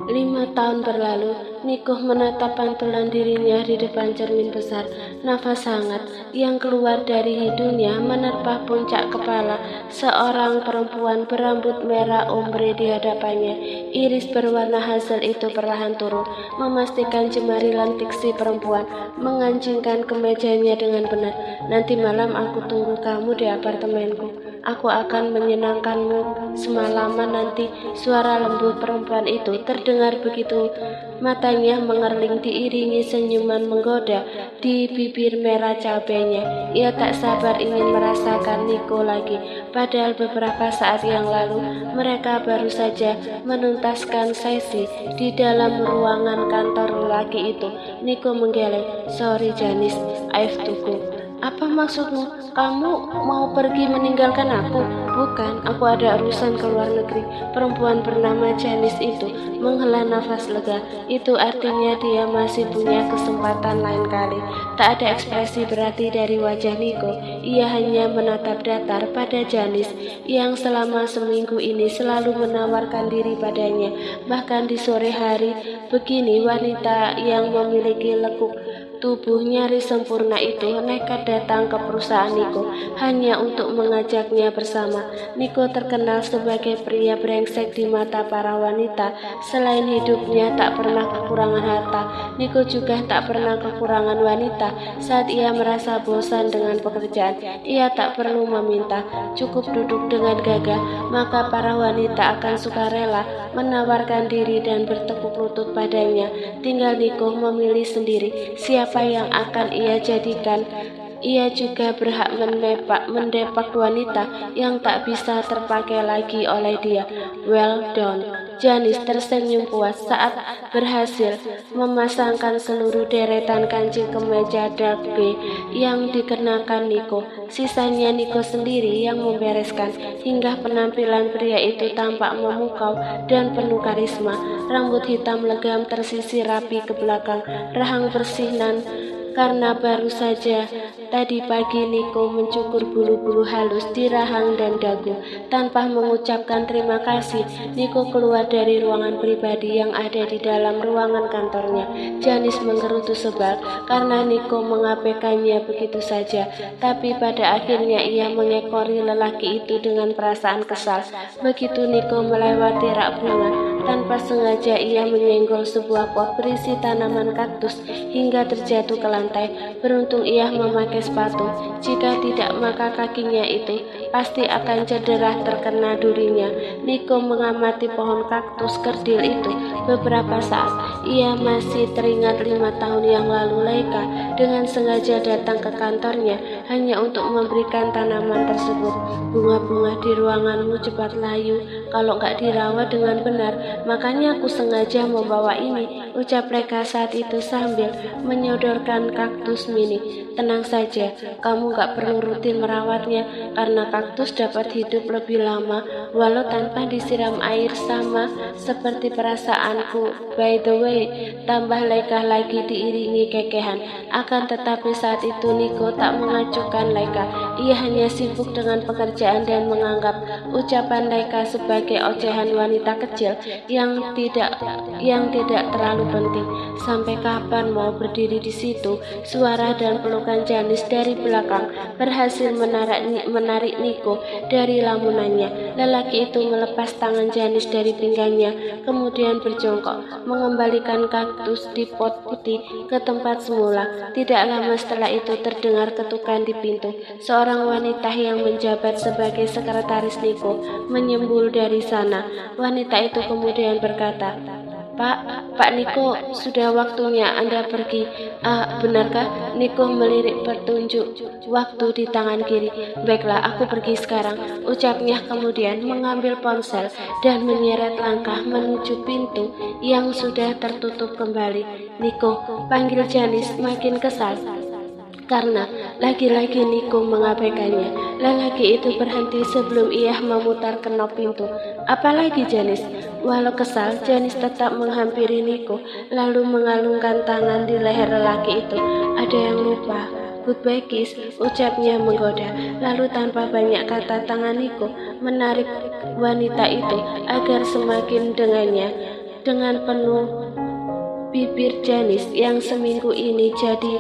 5 tahun berlalu, Niko menatap pantulan dirinya di depan cermin besar. Nafas hangat yang keluar dari hidungnya menerpa puncak kepala seorang perempuan berambut merah ombre di hadapannya. Iris berwarna hazel itu perlahan turun, memastikan jemari lentik si perempuan mengancingkan kemejanya dengan benar. Nanti malam aku tunggu kamu di apartemenku. Aku akan menyenangkanmu semalaman nanti. Suara lembut perempuan itu terdengar begitu. Matanya mengerling diiringi senyuman menggoda di bibir merah cabenya. Ia tak sabar ingin merasakan Niko lagi. Padahal beberapa saat yang lalu mereka baru saja menuntaskan sesi di dalam ruangan kantor lelaki itu. Niko menggeleng. Sorry Janis, I've to go. Apa maksudmu? Kamu mau pergi meninggalkan aku? Bukan, aku ada urusan ke luar negeri. Perempuan bernama Janis itu menghela nafas lega. Itu artinya dia masih punya kesempatan lain kali. Tak ada ekspresi berarti dari wajah Niko. Ia hanya menatap datar pada Janis yang selama seminggu ini selalu menawarkan diri padanya. Bahkan di sore hari begini, wanita yang memiliki lekuk tubuh nyaris sempurna itu nekat datang ke perusahaan Niko hanya untuk mengajaknya bersama. Niko terkenal sebagai pria brengsek di mata para wanita. Selain hidupnya tak pernah kekurangan harta, Niko juga tak pernah kekurangan wanita. Saat ia merasa bosan dengan pekerjaan, ia tak perlu meminta, cukup duduk dengan gagah, maka para wanita akan sukarela menawarkan diri dan bertekuk lutut padanya. Tinggal Niko memilih sendiri siapa yang akan ia jadikan. Ia juga berhak mendepak wanita yang tak bisa terpakai lagi oleh dia. Well done. Janis tersenyum puas saat berhasil memasangkan seluruh deretan kancing kemeja dark grey yang dikenakan Niko. Sisanya Niko sendiri yang membereskan hingga penampilan pria itu tampak memukau dan penuh karisma. Rambut hitam legam tersisir rapi ke belakang, rahang bersih karena baru saja tadi pagi Niko mencukur bulu-bulu halus di rahang dan dagu. Tanpa mengucapkan terima kasih, Niko keluar dari ruangan pribadi yang ada di dalam ruangan kantornya. Janis menggerutu sebal karena Niko mengabaikannya begitu saja. Tapi pada akhirnya ia mengekori lelaki itu dengan perasaan kesal. Begitu Niko melewati rak bunga, tanpa sengaja ia menyenggol sebuah pot berisi tanaman kaktus hingga terjatuh ke lantai. Beruntung ia memakai sepatu. Jika tidak, maka kakinya itu pasti akan cedera terkena durinya. Niko mengamati pohon kaktus kerdil itu beberapa saat. Ia masih teringat 5 tahun yang lalu Laika dengan sengaja datang ke kantornya hanya untuk memberikan tanaman tersebut. Bunga-bunga di ruanganmu cepat layu kalau nggak dirawat dengan benar, makanya aku sengaja membawa ini, ucap Laika saat itu sambil menyodorkan kaktus mini. Tenang saja, kamu gak perlu rutin merawatnya karena kaktus dapat hidup lebih lama walau tanpa disiram air, sama seperti perasaanku. By the way, tambah Laika lagi diiringi kekehan. Akan tetapi saat itu Niko tak mengacuhkan Laika. Ia hanya sibuk dengan pekerjaan dan menganggap ucapan Laika sebagai ocehan wanita kecil yang tidak terlalu penting. Sampai kapan mau berdiri di situ? Suara dan pelukan Janis dari belakang berhasil menarik Niko dari lamunannya. Lelaki itu melepas tangan Janis dari pinggangnya, kemudian berjongkok, mengembalikan kaktus di pot putih ke tempat semula. Tidak lama setelah itu terdengar ketukan di pintu. Seorang wanita yang menjabat sebagai sekretaris Niko menyembul dari sana. Wanita itu kemudian berkata, Pak Niko, sudah waktunya Anda pergi. Benarkah? Niko melirik petunjuk waktu di tangan kiri. Baiklah, aku pergi sekarang, ucapnya kemudian mengambil ponsel dan menyeret langkah menuju pintu yang sudah tertutup kembali. Niko, panggil Janis makin kesal karena lagi-lagi Niko mengabaikannya. Lelaki itu berhenti sebelum ia memutar kenop pintu. Apalagi Janis? Walau kesal, Janis tetap menghampiri Niko, lalu mengalungkan tangan di leher lelaki itu. Ada yang lupa. Goodbye kiss, ucapnya menggoda. Lalu tanpa banyak kata tangan Niko menarik wanita itu agar semakin dengannya. dengan penuh bibir Janice yang seminggu ini jadi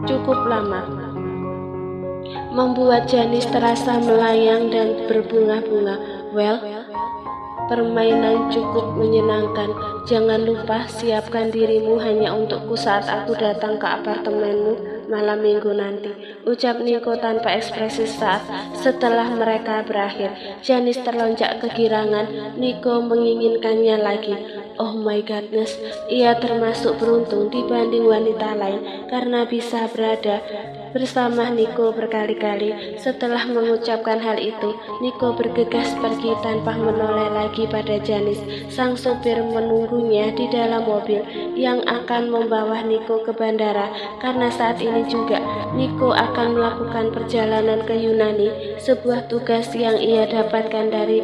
cukup lama, membuat Janice terasa melayang dan berbunga-bunga. Well, permainan cukup menyenangkan. Jangan lupa siapkan dirimu hanya untukku saat aku datang ke apartemenmu malam minggu nanti, ucap Nico tanpa ekspresi saat setelah mereka berakhir. Janice terlonjak kegirangan. Nico menginginkannya lagi. Oh my goodness, ia termasuk beruntung dibanding wanita lain karena bisa berada bersama Nico berkali-kali. Setelah mengucapkan hal itu, Nico bergegas pergi tanpa menoleh lagi pada Janice. Sang sopir menunggunya di dalam mobil yang akan membawa Nico ke bandara, karena saat ini juga Nico akan melakukan perjalanan ke Yunani, sebuah tugas yang ia dapatkan dari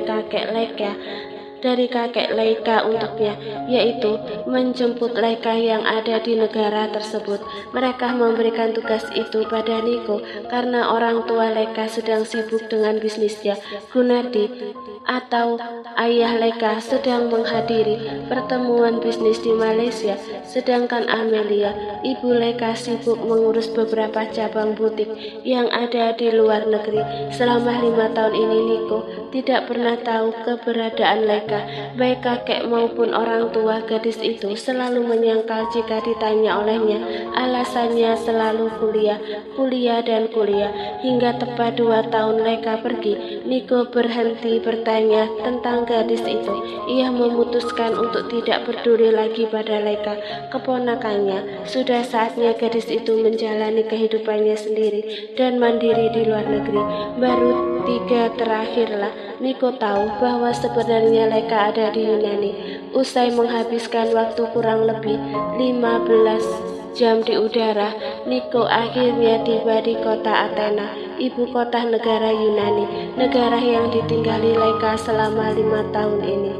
kakek Leika untuknya, yaitu menjemput Leika yang ada di negara tersebut. Mereka memberikan tugas itu pada Nico karena orang tua Leika sedang sibuk dengan bisnisnya. Gunardi atau ayah Leika sedang menghadiri pertemuan bisnis di Malaysia, sedangkan Amelia, ibu Leika, sibuk mengurus beberapa cabang butik yang ada di luar negeri. Selama 5 tahun ini Nico tidak pernah tahu keberadaan Leika. Baik kakek maupun orang tua gadis itu selalu menyangkal jika ditanya olehnya. Alasannya selalu kuliah. Hingga tepat 2 tahun Leika pergi, Nico berhenti bertanya tentang gadis itu. Ia memutuskan untuk tidak peduli lagi pada Leika, keponakannya. Sudah saatnya gadis itu menjalani kehidupannya sendiri dan mandiri di luar negeri. Baru 3 terakhirlah Nico tahu bahwa sebenarnya Leika ada di Yunani. Usai menghabiskan waktu kurang lebih 15 jam di udara, Nico akhirnya tiba di kota Athena, ibu kota negara Yunani, negara yang ditinggali Leika selama 5 tahun ini.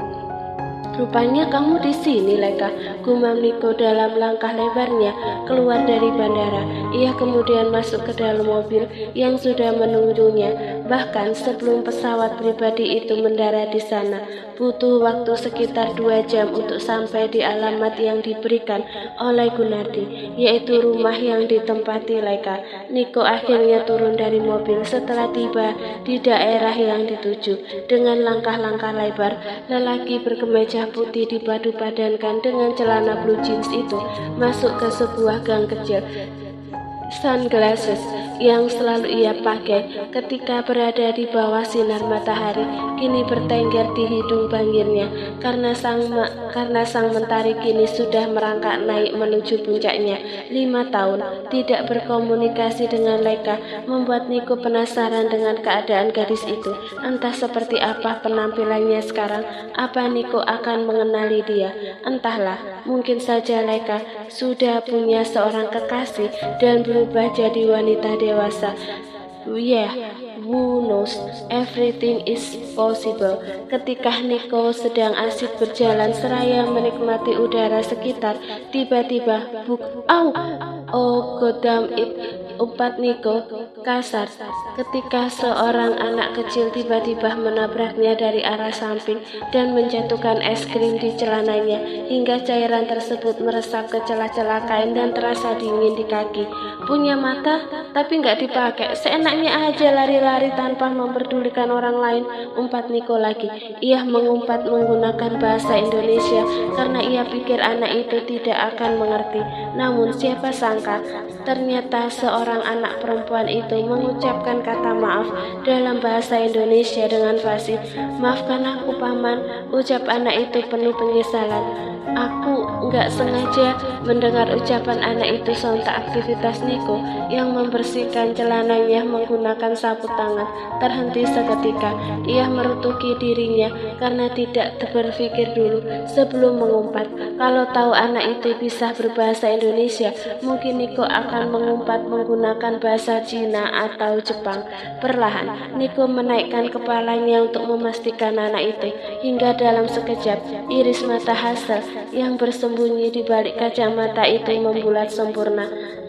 Rupanya kamu di sini, Leika, gumam Nico dalam langkah lebarnya keluar dari bandara. Ia kemudian masuk ke dalam mobil yang sudah menunggunya. Bahkan sebelum pesawat pribadi itu mendarat di sana, butuh waktu sekitar 2 jam untuk sampai di alamat yang diberikan oleh Gunardi, yaitu rumah yang ditempati Leika. Nico akhirnya turun dari mobil setelah tiba di daerah yang dituju. Dengan langkah-langkah lebar, lelaki berkemeja putih dipadu-padankan dengan celana blue jeans itu masuk ke sebuah gang kecil. Sunglasses yang selalu ia pakai ketika berada di bawah sinar matahari kini bertengger di hidung bangirnya karena sang mentari kini sudah merangkak naik menuju puncaknya. 5 tahun tidak berkomunikasi dengan Leika membuat Nico penasaran dengan keadaan gadis itu. Entah seperti apa penampilannya sekarang, apa Nico akan mengenali dia? Entahlah, mungkin saja Leika sudah punya seorang kekasih dan berubah jadi wanita dewasa. Yeah, who knows, everything is possible. Ketika Nico sedang asik berjalan seraya menikmati udara sekitar, tiba-tiba oh goddamn it, umpat Nico kasar ketika seorang anak kecil tiba-tiba menabraknya dari arah samping dan menjatuhkan es krim di celananya hingga cairan tersebut meresap ke celah-celah kain dan terasa dingin di kaki. Punya mata tapi nggak dipakai, seenaknya aja lari-lari tanpa memperdulikan orang lain, umpat Nico lagi. Ia mengumpat menggunakan bahasa Indonesia karena ia pikir anak itu tidak akan mengerti. Namun siapa sangka ternyata seorang anak perempuan itu mengucapkan kata maaf dalam bahasa Indonesia dengan fasih. Maafkan aku paman, ucap anak itu penuh penyesalan. Aku nggak sengaja. Mendengar ucapan anak itu, sontak aktivitas Nico yang membersihkan celananya menggunakan sapu tangan terhenti seketika. Ia merutuki dirinya karena tidak berpikir dulu sebelum mengumpat. Kalau tahu anak itu bisa berbahasa Indonesia, mungkin Nico akan mengumpat menggunakan bahasa Cina atau Jepang. Perlahan Nico menaikkan kepalanya untuk memastikan anak itu, hingga dalam sekejap iris mata Hazel yang bersembunyi di balik kacamata itu membulat sempurna.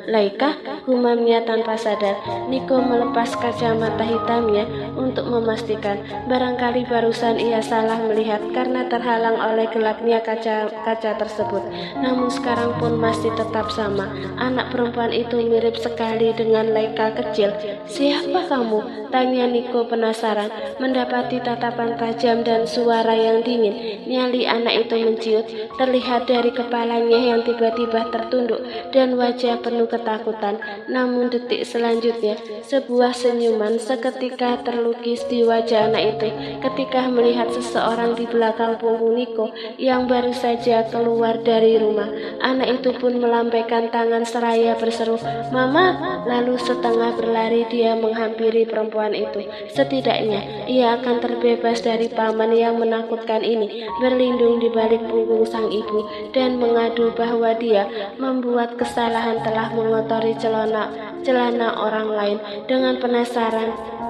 Laika, gumamnya tanpa sadar. Niko melepas kacamata hitamnya untuk memastikan. Barangkali barusan ia salah melihat karena terhalang oleh gelapnya kaca tersebut. Namun sekarang pun masih tetap sama. Anak perempuan itu mirip sekali dengan Laika kecil. Siapa kamu? Tanya Niko penasaran. Mendapati tatapan tajam dan suara yang dingin. Nyali anak itu menciut. Terlihat dari kepalanya yang tiba-tiba tertunduk dan wajah penuh ketakutan. Namun detik selanjutnya, sebuah senyuman seketika terlukis di wajah anak itu ketika melihat seseorang di belakang punggung Niko yang baru saja keluar dari rumah. Anak itu pun melambaikan tangan seraya berseru, "Mama!" Lalu setengah berlari dia menghampiri perempuan itu. Setidaknya ia akan terbebas dari paman yang menakutkan ini, berlindung di balik punggung sang ibu dan mengadu bahwa dia membuat kesalahan telah mengotori celana orang lain.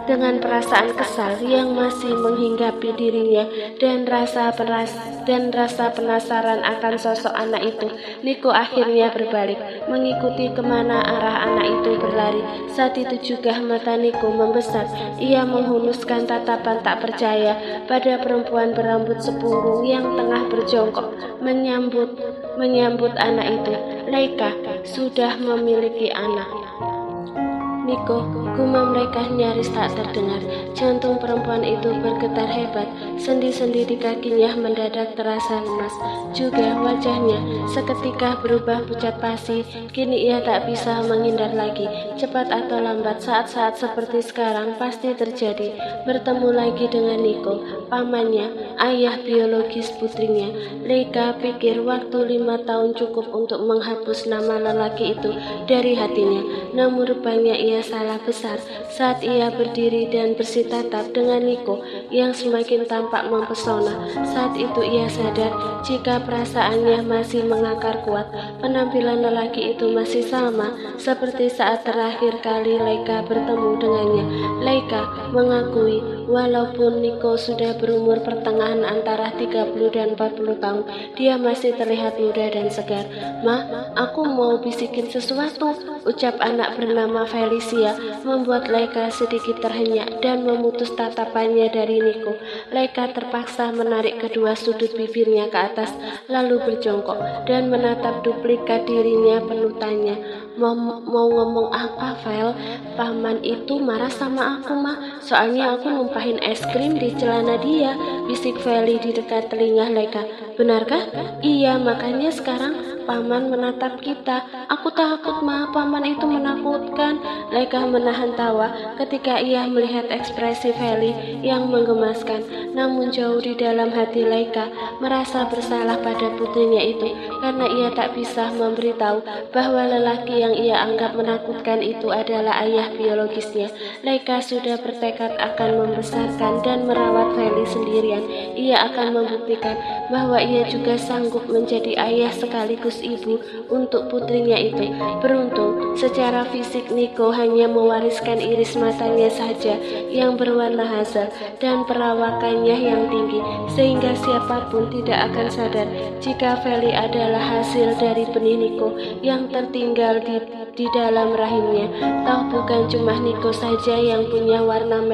Dengan perasaan kesal yang masih menghinggapi dirinya dan rasa penasaran akan sosok anak itu, Niko akhirnya berbalik, mengikuti kemana arah anak itu berlari. Saat itu juga mata Niko membesar. Ia menghunuskan tatapan tak percaya pada perempuan berambut sepunggung yang tengah berjongkok menyambut anak itu. Laika sudah memiliki anak. Niko, gumam Laika nyaris tak terdengar. Jantung perempuan itu bergetar hebat. Sendi-sendi di kakinya mendadak terasa lemas. Juga wajahnya seketika berubah pucat pasi. Kini ia tak bisa menghindar lagi. Cepat atau lambat, saat-saat seperti sekarang pasti terjadi. Bertemu lagi dengan Niko, pamannya, ayah biologis putrinya. Laika pikir waktu 5 tahun cukup untuk menghapus nama lelaki itu dari hatinya. Namun rupanya ia salah besar saat ia berdiri dan bersitatap dengan Niko yang semakin tampak mempesona. Saat itu ia sadar jika perasaannya masih mengakar kuat. Penampilan lelaki itu masih sama seperti saat terakhir kali Laika bertemu dengannya. Laika mengakui walaupun Niko sudah berumur pertengahan antara 30 dan 40 tahun, dia masih terlihat muda dan segar. "Ma, aku mau bisikin sesuatu," ucap anak bernama Felicia, membuat Laika sedikit terhenyak dan memutus tatapannya dari Niko. Laika terpaksa menarik kedua sudut bibirnya ke atas, lalu berjongkok dan menatap duplikat dirinya penuh tanya. Mau ngomong apa, Vel? Paman itu marah sama aku, mah. Soalnya aku numpahin es krim di celana dia, bisik Feli di dekat telinga Laika. Benarkah? Iya, makanya sekarang paman menatap kita. Aku takut, mah. Paman itu menakutkan. Laika menahan tawa ketika ia melihat ekspresi Feli yang menggemaskan. Namun jauh di dalam hati Laika merasa bersalah pada putrinya itu karena ia tak bisa memberitahu bahwa lelaki yang ia anggap menakutkan itu adalah ayah biologisnya. Laika sudah bertekad akan membesarkan dan merawat Feli sendirian. Ia akan membuktikan bahwa ia juga sanggup menjadi ayah sekaligus ibu untuk putrinya itu. Beruntung, secara fisik Niko hanya mewariskan iris matanya saja yang berwarna hazel dan perawakannya yang tinggi, sehingga siapapun tidak akan sadar jika Feli adalah hasil dari benih Niko yang tertinggal di dalam rahimnya. Tahu bukan cuma Niko saja yang punya warna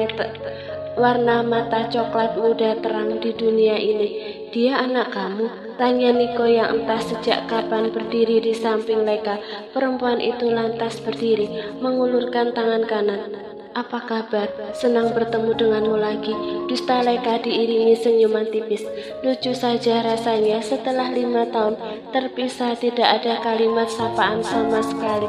mata coklat muda terang di dunia ini. Dia anak kamu? Tanya Niko yang entah sejak kapan berdiri di samping Laika. Perempuan itu lantas berdiri, mengulurkan tangan kanan. Apa kabar? Senang bertemu denganmu lagi. Dusta Laika diiringi senyuman tipis. Lucu saja rasanya setelah 5 tahun terpisah tidak ada kalimat sapaan sama sekali.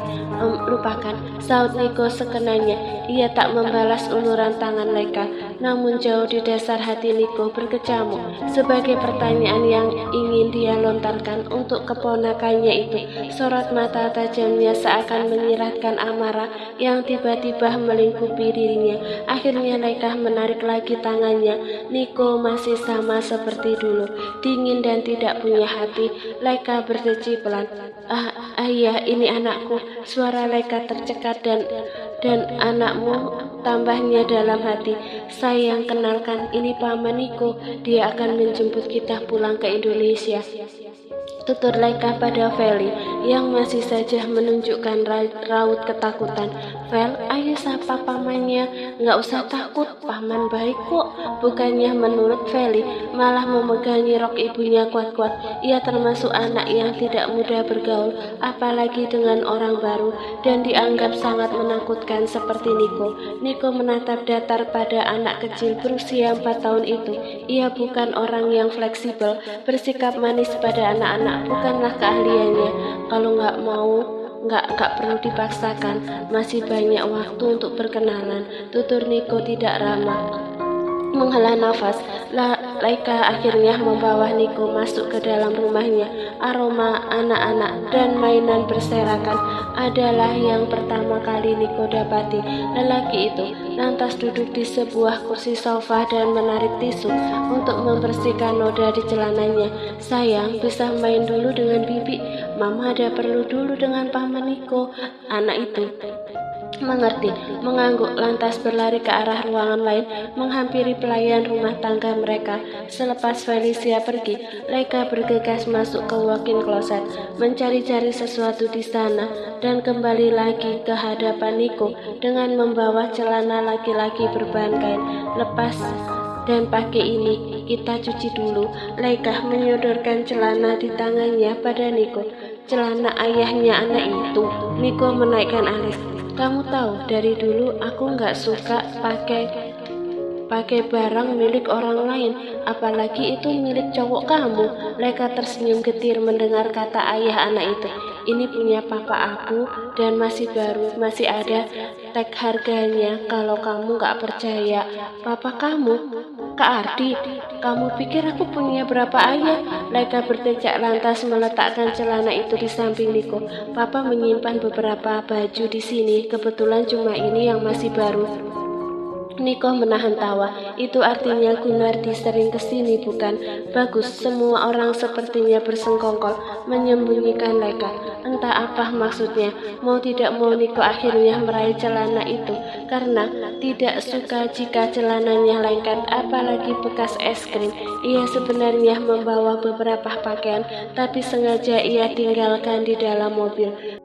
Lupakan, saut Niko sekenanya. Ia tak membalas uluran tangan Laika. Namun jauh di dasar hati Niko berkecamuk sebagai pertanyaan yang ingin dia lontarkan untuk keponakannya itu. Sorot mata tajamnya seakan menyiratkan amarah yang tiba-tiba melingkupi dirinya. Akhirnya Laika menarik lagi tangannya. Niko masih sama seperti dulu, dingin dan tidak punya hati. Laika berdeci pelan. Ayah, ini anakku. Suara Laika tercekat dan anakmu, tambahnya dalam hati. Sayang, kenalkan, ini Paman Niko. Dia akan menjemput kita pulang ke Indonesia. Tutur Laika pada Feli yang masih saja menunjukkan raut ketakutan. Vel, ayo sapa pamannya. Nggak usah takut, paman baik kok. Bukannya menurut Feli, malah memegangi rok ibunya kuat-kuat. Ia termasuk anak yang tidak mudah bergaul, apalagi dengan orang baru, dan dianggap sangat menakutkan seperti Niko. Niko menatap datar pada anak kecil berusia 4 tahun itu. Ia bukan orang yang fleksibel, bersikap manis pada anak-anak bukanlah keahliannya. Kalau nggak mau, nggak perlu dipaksakan. Masih banyak waktu untuk berkenalan. Tutur Niko tidak ramah. Menghela nafas, Laika akhirnya membawa Niko masuk ke dalam rumahnya. Aroma anak-anak dan mainan berserakan adalah yang pertama kali Niko dapati. Lelaki itu lantas duduk di sebuah kursi sofa dan menarik tisu untuk membersihkan noda di celananya. Sayang, bisa main dulu dengan bibi. Mama ada perlu dulu dengan paman Niko. Anak itu mengerti, mengangguk, lantas berlari ke arah ruangan lain, menghampiri pelayan rumah tangga mereka. Selepas Felicia pergi, Laika bergegas masuk ke walk-in closet, mencari-cari sesuatu di sana, dan kembali lagi ke hadapan Niko dengan membawa celana laki-laki berbahan kain. Lepas dan pakai ini, kita cuci dulu. Laika menyodorkan celana di tangannya pada Niko. Celana ayahnya anak itu. Niko menaikkan alis. Kamu tahu, dari dulu aku nggak suka pakai barang milik orang lain, apalagi itu milik cowok kamu. Laika tersenyum getir mendengar kata ayah anak itu. Ini punya papa aku dan masih baru, masih ada tag harganya. Kalau kamu nggak percaya, papa kamu, Kak Ardi, kamu pikir aku punya berapa ayah? Laika bertejak lantas meletakkan celana itu di samping Niko. Papa menyimpan beberapa baju di sini, kebetulan cuma ini yang masih baru. Niko menahan tawa. Itu artinya Gunardi sering kesini, bukan? Bagus, semua orang sepertinya bersengkongkol menyembunyikan Laika. Entah apa maksudnya. Mau tidak mau Niko akhirnya meraih celana itu karena tidak suka jika celananya lengket, apalagi bekas es krim. Ia sebenarnya membawa beberapa pakaian, tapi sengaja ia tinggalkan di dalam mobil.